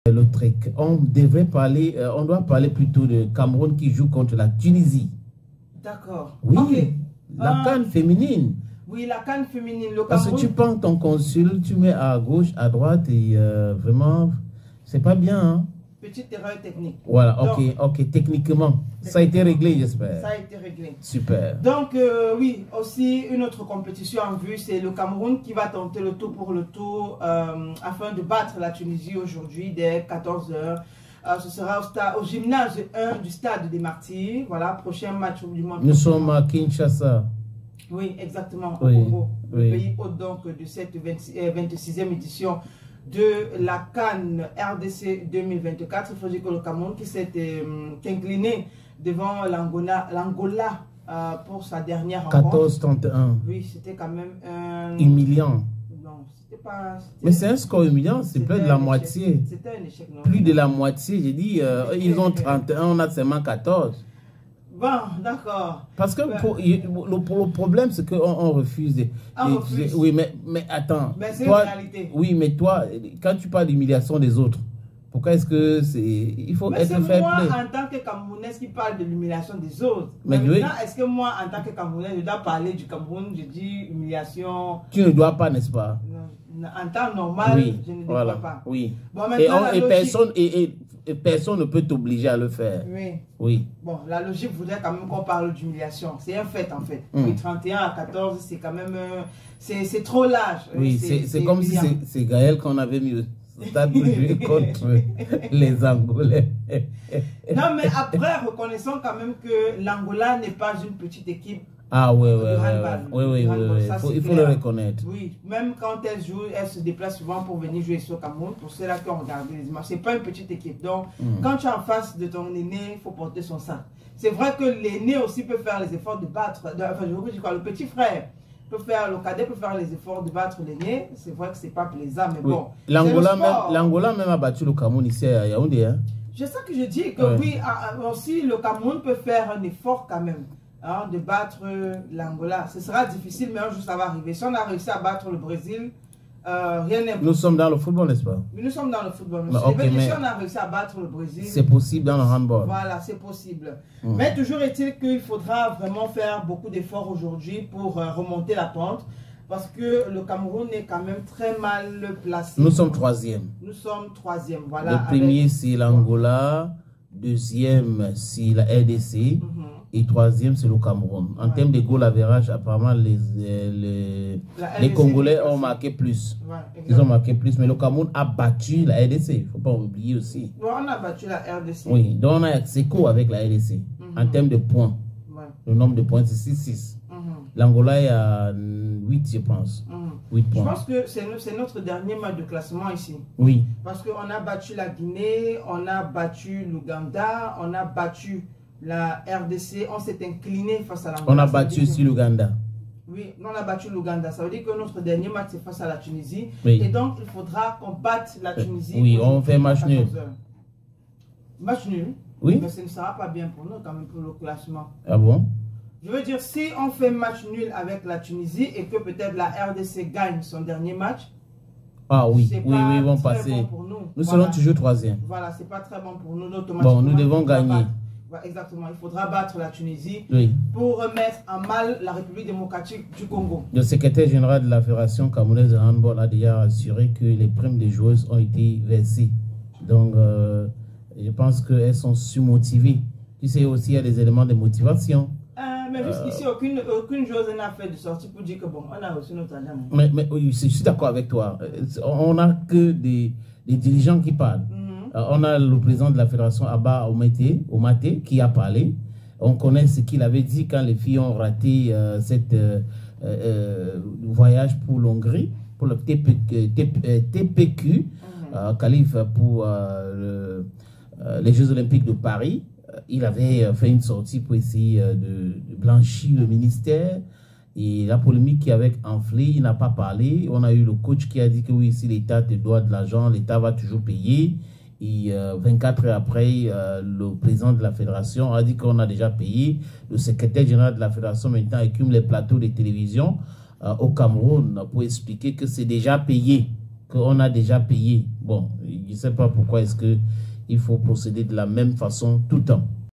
le truc. On devrait parler, on doit parler plutôt de Cameroun qui joue contre la Tunisie. D'accord. Oui, Okay. la CAN féminine. Oui, la CAN féminine. Le Parce que tu prends ton consul, tu mets à gauche, à droite et vraiment, c'est pas bien. Hein? Petite erreur technique. Voilà, donc, ok, techniquement. Ça a été réglé, j'espère. Ça a été réglé. Super. Donc, oui, aussi une autre compétition en vue, c'est le Cameroun qui va tenter le tour pour le tour afin de battre la Tunisie aujourd'hui dès 14 h. Ce sera au gymnase 1 du stade des Martyrs. Voilà, prochain match du mois. Nous sommes à Kinshasa. Oui, exactement, au oui, Congo, le oui. pays hôte donc de cette 26e édition de la CAN RDC 2024. Il faut dire que le Cameroun qui s'est incliné devant l'Angola pour sa dernière rencontre. 14-31. Oui, c'était quand même humiliant. Non, c'était pas... Mais c'est un score humiliant, c'est plus de la moitié. C'était un échec. Non, plus de la moitié, j'ai dit, ils ont 31, on a seulement 14. Bon, d'accord. Parce que le problème, c'est qu'on refuse. Refuse. Oui, mais attends. Mais c'est toi, une réalité. Oui, mais toi, quand tu parles d'humiliation des autres, pourquoi est-ce que c'est... Il faut être fair play. C'est moi, en tant que Camerounaise, qui parle de l'humiliation des autres. Mais maintenant, oui. Est-ce que moi, en tant que Camerounaise, je dois parler du Cameroun, je dis humiliation... Tu ne dois pas, n'est-ce pas? En temps normal, oui, je ne voilà. dois pas. Oui. Bon, maintenant, et personne ne peut t'obliger à le faire. Oui. Oui. Bon, la logique voudrait quand même qu'on parle d'humiliation. C'est un fait, en fait. Oui, 31 à 14, c'est quand même... c'est trop large. Oui, c'est comme si c'est Gaël qu'on avait mis au stade pour jouer contre les Angolais. Non, mais après, reconnaissons quand même que l'Angola n'est pas une petite équipe. Ah oui, il faut le reconnaître. Oui, même quand elle joue, elle se déplace souvent pour venir jouer sur Cameroun. Pour ceux-là qui ont regardé les images, c'est pas une petite équipe. Donc, quand tu es en face de ton aîné, il faut porter son sac. C'est vrai que l'aîné aussi peut faire les efforts de battre, enfin, je veux dire quoi, le petit frère peut faire, le cadet peut faire les efforts de battre l'aîné. C'est vrai que c'est pas plaisant, mais bon. L'Angola même a battu le Cameroun ici à Yaoundé. Hein? C'est ça que je dis, que oui, aussi le Cameroun peut faire un effort quand même. Hein, de battre l'Angola. Ce sera difficile, mais un jour ça va arriver. Si on a réussi à battre le Brésil, rien n'est... Nous sommes dans le football, n'est-ce pas? Nous sommes dans le football. Mais si on a réussi à battre le Brésil... C'est possible dans le handball. Voilà, c'est possible. Mais toujours est-il qu'il faudra vraiment faire beaucoup d'efforts aujourd'hui pour remonter la pente. Parce que le Cameroun est quand même très mal placé. Nous sommes troisième. Nous sommes troisième, voilà. Le premier, c'est l'Angola. Deuxième, c'est la RDC. Et troisième, c'est le Cameroun. En termes de goal average, apparemment, les Congolais ont marqué plus. Ils ont marqué plus, mais le Cameroun a battu la RDC. Il ne faut pas oublier aussi. On a battu la RDC. Oui, donc on a ex-aequo avec la RDC. En termes de points. Le nombre de points, c'est 6-6. L'Angola est à 8, je pense. 8 points. Je pense que c'est notre dernier match de classement ici. Oui. Parce qu'on a battu la Guinée, on a battu l'Ouganda, on a battu la RDC, on s'est incliné face à l'Angola. On a battu aussi l'Ouganda. Oui, on a battu l'Ouganda. Ça veut dire que notre dernier match, c'est face à la Tunisie. Oui. Et donc, il faudra qu'on batte la Tunisie. Oui, on fait match nul. Match nul? Oui. Mais ce ne sera pas bien pour nous, quand même, pour le classement. Ah bon? Je veux dire, si on fait match nul avec la Tunisie et que peut-être la RDC gagne son dernier match, ah oui, ils vont passer. Bon pour nous. Nous serons toujours troisième. Voilà, c'est pas très bon pour nous. Bon, nous devons gagner. Exactement, il faudra battre la Tunisie pour remettre en mal la République démocratique du Congo. Le secrétaire général de la Fédération camerounaise de handball a déjà assuré que les primes des joueuses ont été versées. Donc, je pense qu'elles sont surmotivées. Tu sais aussi, il y a des éléments de motivation. Mais jusqu'ici, aucune joueuse n'a fait de sortie pour dire que bon, on a reçu notre argent. Mais oui, je suis d'accord avec toi. On n'a que des dirigeants qui parlent. On a le président de la fédération, Abba Omate, qui a parlé. On connaît ce qu'il avait dit quand les filles ont raté cette voyage pour l'Hongrie, pour le TPQ, qualif pour les Jeux Olympiques de Paris. Il avait fait une sortie pour essayer de blanchir le ministère. Et la polémique qui avait enflé, il n'a pas parlé. On a eu le coach qui a dit que oui, si l'État te doit de l'argent, l'État va toujours payer. Et 24 heures après, le président de la fédération a dit qu'on a déjà payé. Le secrétaire général de la fédération maintenant écume les plateaux de télévision au Cameroun pour expliquer que c'est déjà payé. qu'on a déjà payé. Bon, je ne sais pas pourquoi est-ce qu'il faut procéder de la même façon tout le temps.